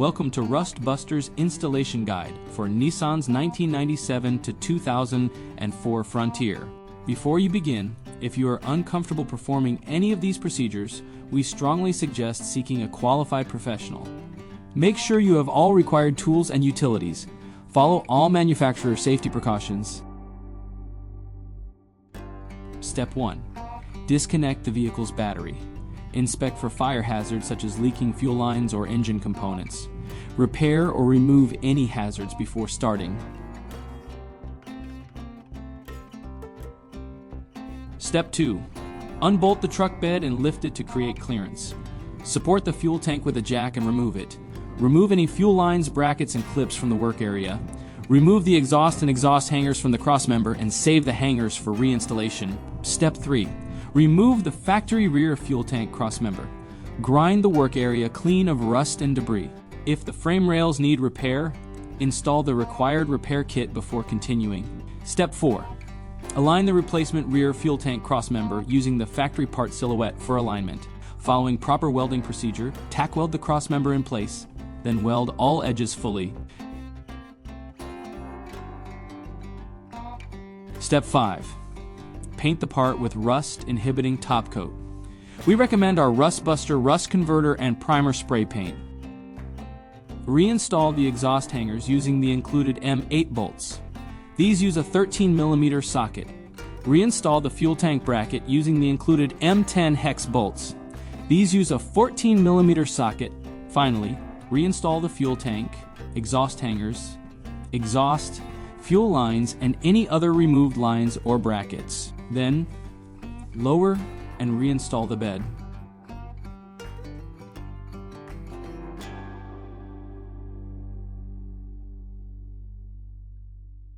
Welcome to Rust Buster's installation guide for Nissan's 1997 to 2004 Frontier. Before you begin, if you are uncomfortable performing any of these procedures, we strongly suggest seeking a qualified professional. Make sure you have all required tools and utilities. Follow all manufacturer safety precautions. Step 1. Disconnect the vehicle's battery. Inspect for fire hazards such as leaking fuel lines or engine components. Repair or remove any hazards before starting. Step 2. Unbolt the truck bed and lift it to create clearance. Support the fuel tank with a jack and remove it. Remove any fuel lines, brackets, and clips from the work area. Remove the exhaust and exhaust hangers from the crossmember and save the hangers for reinstallation. Step 3. Remove the factory rear fuel tank crossmember. Grind the work area clean of rust and debris. If the frame rails need repair, install the required repair kit before continuing. Step 4. Align the replacement rear fuel tank crossmember using the factory part silhouette for alignment. Following proper welding procedure, tack weld the crossmember in place, then weld all edges fully. Step 5. Paint the part with rust-inhibiting top coat. We recommend our Rust Buster Rust Converter and Primer Spray Paint. Reinstall the exhaust hangers using the included M8 bolts. These use a 13mm socket. Reinstall the fuel tank bracket using the included M10 hex bolts. These use a 14mm socket. Finally, reinstall the fuel tank, exhaust hangers, exhaust, fuel lines, and any other removed lines or brackets. Then, lower and reinstall the bed.